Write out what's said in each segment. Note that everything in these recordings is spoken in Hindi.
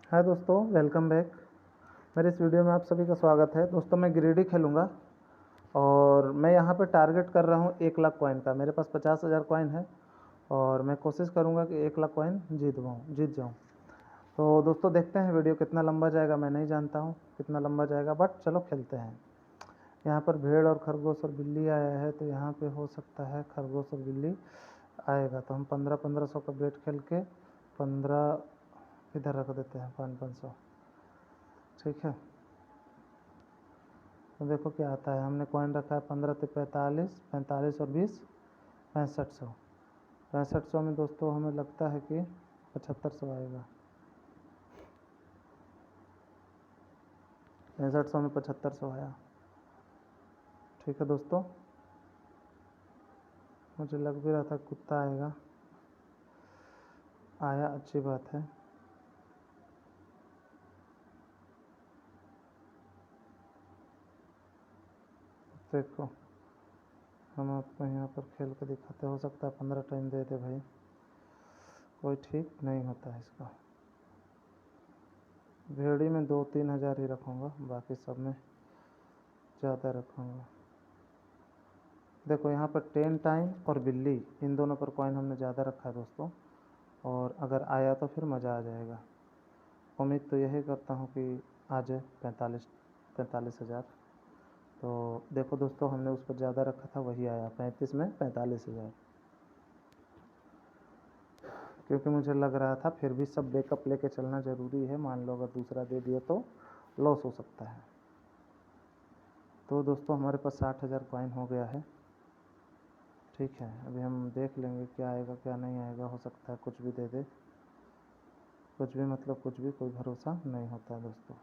हाय दोस्तों, वेलकम बैक। मेरे इस वीडियो में आप सभी का स्वागत है। दोस्तों मैं ग्रीडी खेलूँगा और मैं यहाँ पे टारगेट कर रहा हूँ 1 लाख कॉइन का। मेरे पास 50,000 कॉइन है और मैं कोशिश करूँगा कि 1 लाख कॉइन जीत जाऊँ। तो दोस्तों देखते हैं वीडियो कितना लंबा जाएगा। मैं नहीं जानता हूँ कितना लंबा जाएगा, बट चलो खेलते हैं। यहाँ पर भेड़ और खरगोश और बिल्ली आया है, तो यहाँ पे हो सकता है खरगोश और बिल्ली आएगा। तो हम 1500 का बेट खेल के 15 इधर रख देते हैं, 500। ठीक है, तो देखो क्या आता है। हमने कॉइन रखा है 15 से 45, 45 और 20 6500। 6500 में दोस्तों हमें लगता है कि 7500 आएगा। 6500 में 7500 आया। ठीक है दोस्तों, मुझे लग भी रहा था कुत्ता आएगा, आया, अच्छी बात है। देखो हम आपको यहाँ पर खेल के दिखाते, हो सकता है 15 टाइम दे दे भाई, कोई ठीक नहीं होता है इसका। भेड़ी में 2-3 हज़ार ही रखूँगा, बाकी सब में ज़्यादा रखूँगा। देखो यहाँ पर 10 टाइम और बिल्ली, इन दोनों पर कॉइन हमने ज़्यादा रखा है दोस्तों, और अगर आया तो फिर मज़ा आ जाएगा। उम्मीद तो यही करता हूँ कि आ जाए 45,000। तो देखो दोस्तों, हमने उस पर ज़्यादा रखा था, वही आया 35 में 45,000। क्योंकि मुझे लग रहा था फिर भी सब बैकअप लेके चलना ज़रूरी है, मान लो अगर दूसरा दे दिया तो लॉस हो सकता है। तो दोस्तों हमारे पास 60,000 कॉइन हो गया है। ठीक है, अभी हम देख लेंगे क्या आएगा क्या नहीं आएगा। हो सकता है कुछ भी दे दे, कुछ भी मतलब कुछ भी, कोई भरोसा नहीं होता है दोस्तों।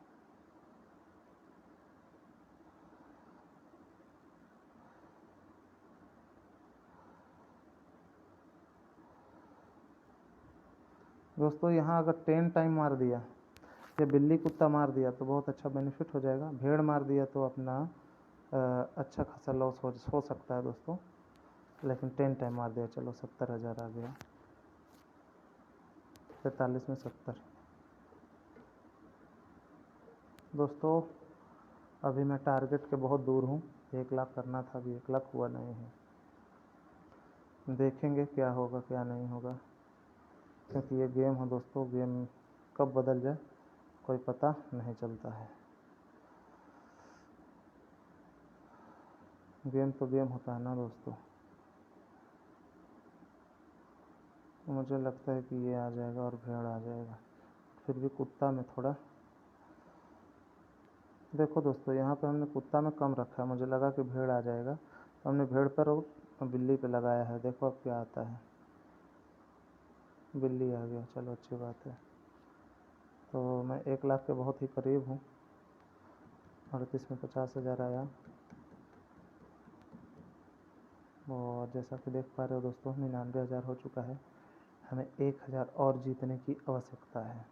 दोस्तों यहाँ अगर 10 टाइम मार दिया या बिल्ली कुत्ता मार दिया तो बहुत अच्छा बेनिफिट हो जाएगा। भेड़ मार दिया तो अपना अच्छा खासा लॉस हो सकता है दोस्तों। लेकिन 10 टाइम मार दिया, चलो 70,000 आ गया। 43 में 70। दोस्तों अभी मैं टारगेट के बहुत दूर हूँ। 1 लाख करना था, अभी 1 लाख हुआ नहीं है। देखेंगे क्या होगा क्या नहीं होगा, क्योंकि ये गेम है दोस्तों, गेम कब बदल जाए कोई पता नहीं चलता है। गेम तो गेम होता है ना दोस्तों। मुझे लगता है कि ये आ जाएगा और भेड़ आ जाएगा, फिर भी कुत्ता में थोड़ा। देखो दोस्तों यहाँ पे हमने कुत्ता में कम रखा है, मुझे लगा कि भेड़ आ जाएगा, तो हमने भेड़ पर और बिल्ली पे लगाया है। देखो अब क्या आता है। बिल्ली आ गया, चलो अच्छी बात है। तो मैं 1 लाख के बहुत ही करीब हूँ। 38 में 50,000 आया। और जैसा कि देख पा रहे हो दोस्तों, 99,000 हो चुका है। हमें 1,000 और जीतने की आवश्यकता है।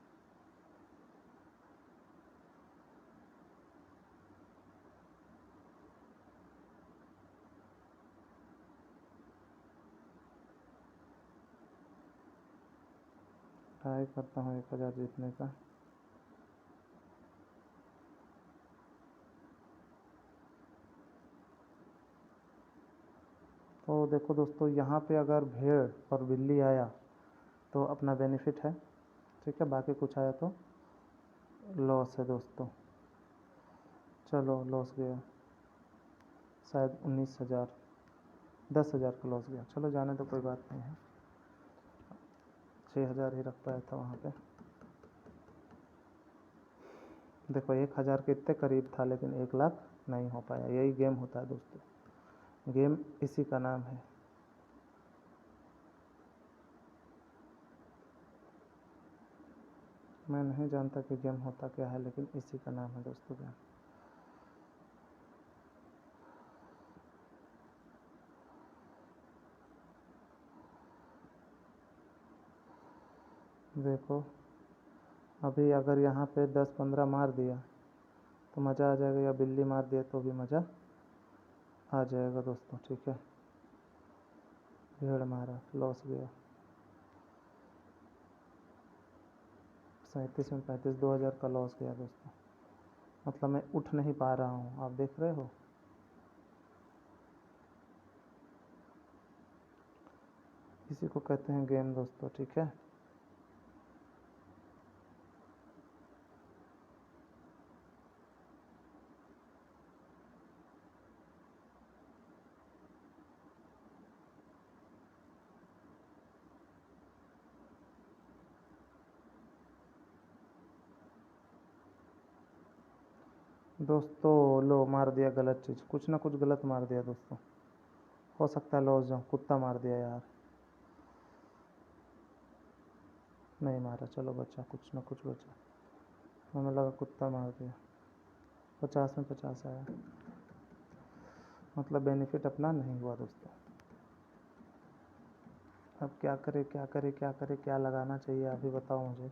ट्राई करता हूँ 1,000 जीतने का। तो देखो दोस्तों, यहाँ पे अगर भेड़ और बिल्ली आया तो अपना बेनिफिट है। ठीक है, बाकी कुछ आया तो लॉस है दोस्तों। चलो लॉस गया, शायद 19,000, 10,000 का लॉस गया। चलो जाने तो कोई बात नहीं है, 6,000 ही रख पाया था वहाँ पे। देखो 1,000 के इतने करीब था, लेकिन 1 लाख नहीं हो पाया। यही गेम होता है दोस्तों, गेम इसी का नाम है। मैं नहीं जानता कि गेम होता क्या है, लेकिन इसी का नाम है दोस्तों गेम। देखो अभी अगर यहाँ पे 10-15 मार दिया तो मज़ा आ जाएगा, या बिल्ली मार दिया तो भी मज़ा आ जाएगा दोस्तों। ठीक है, भेड़ मारा, लॉस गया। 37 में 35, 2000 का लॉस गया दोस्तों। मतलब मैं उठ नहीं पा रहा हूँ, आप देख रहे हो। इसी को कहते हैं गेम दोस्तों, ठीक है। दोस्तों लो, मार दिया गलत चीज़, कुछ ना कुछ गलत मार दिया दोस्तों। हो सकता है लॉस जाऊँ। कुत्ता मार दिया यार, नहीं मारा, चलो बचा, कुछ ना कुछ बचा। हमें लगा कुत्ता मार दिया। 50 में 50 आया, मतलब बेनिफिट अपना नहीं हुआ दोस्तों। अब क्या करे क्या करे क्या करे, क्या लगाना चाहिए आप ही बताओ मुझे।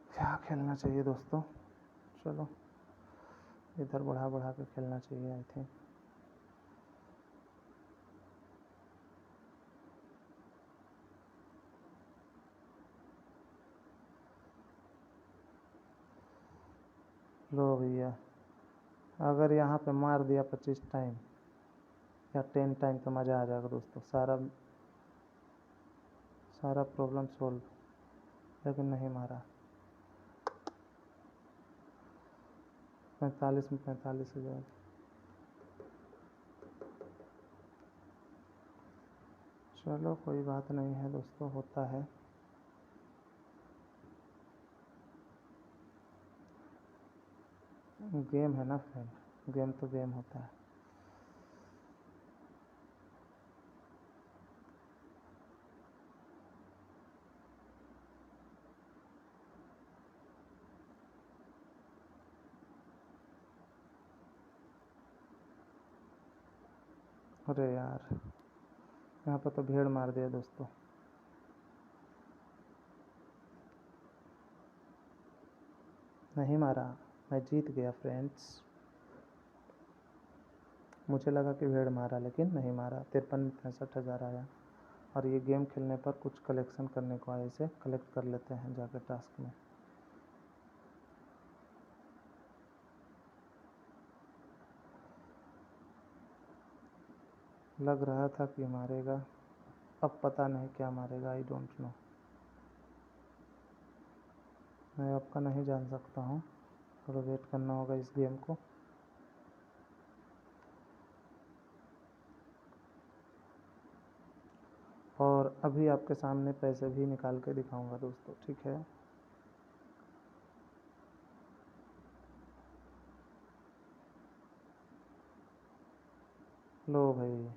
क्या खेलना चाहिए दोस्तों। चलो इधर बढ़ा बढ़ा के खेलना चाहिए आई थिंक। लो भैया, अगर यहाँ पे मार दिया 25 टाइम या 10 टाइम तो मज़ा आ जाएगा दोस्तों। सारा प्रॉब्लम सोल्व, लेकिन नहीं मारा। 45 में 45,000। चलो कोई बात नहीं है दोस्तों, होता है। गेम है ना फ्रेंड, गेम तो गेम होता है। अरे यार, यहाँ पर तो भीड़ मार दिया दोस्तों। नहीं मारा, मैं जीत गया फ्रेंड्स। मुझे लगा कि भीड़ मारा, लेकिन नहीं मारा। 53 में 65,000 आया। और ये गेम खेलने पर कुछ कलेक्शन करने को आया, इसे कलेक्ट कर लेते हैं जाकर टास्क में। लग रहा था कि मारेगा, अब पता नहीं क्या मारेगा, आई डोंट नो। मैं आपका नहीं जान सकता हूँ, थोड़ा वेट करना होगा इस गेम को। और अभी आपके सामने पैसे भी निकाल के दिखाऊंगा दोस्तों, ठीक है। लो भाई,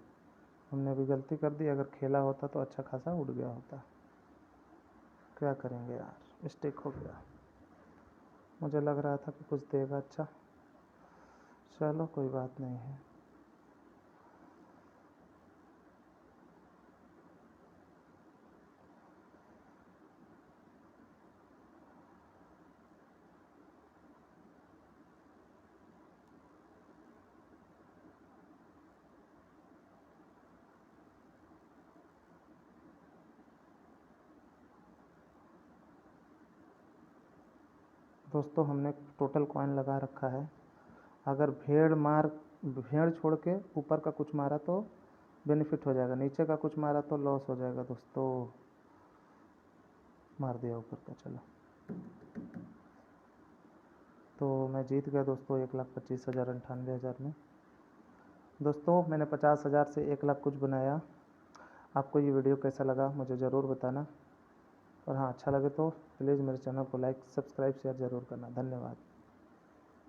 हमने अभी गलती कर दी। अगर खेला होता तो अच्छा खासा उड़ गया होता। क्या करेंगे यार, मिस्टेक हो गया। मुझे लग रहा था कि कुछ देगा अच्छा। चलो कोई बात नहीं है। दोस्तों हमने टोटल कॉइन लगा रखा है। अगर भेड़ छोड़ के ऊपर का कुछ मारा तो बेनिफिट हो जाएगा, नीचे का कुछ मारा तो लॉस हो जाएगा दोस्तों। मार दिया ऊपर का, चलो। तो मैं जीत गया दोस्तों 1,25,000 98,000 में। दोस्तों मैंने 50,000 से 1,00,000 कुछ बनाया। आपको ये वीडियो कैसा लगा मुझे ज़रूर बताना। और हाँ, अच्छा लगे तो प्लीज़ मेरे चैनल को लाइक सब्सक्राइब शेयर ज़रूर करना। धन्यवाद।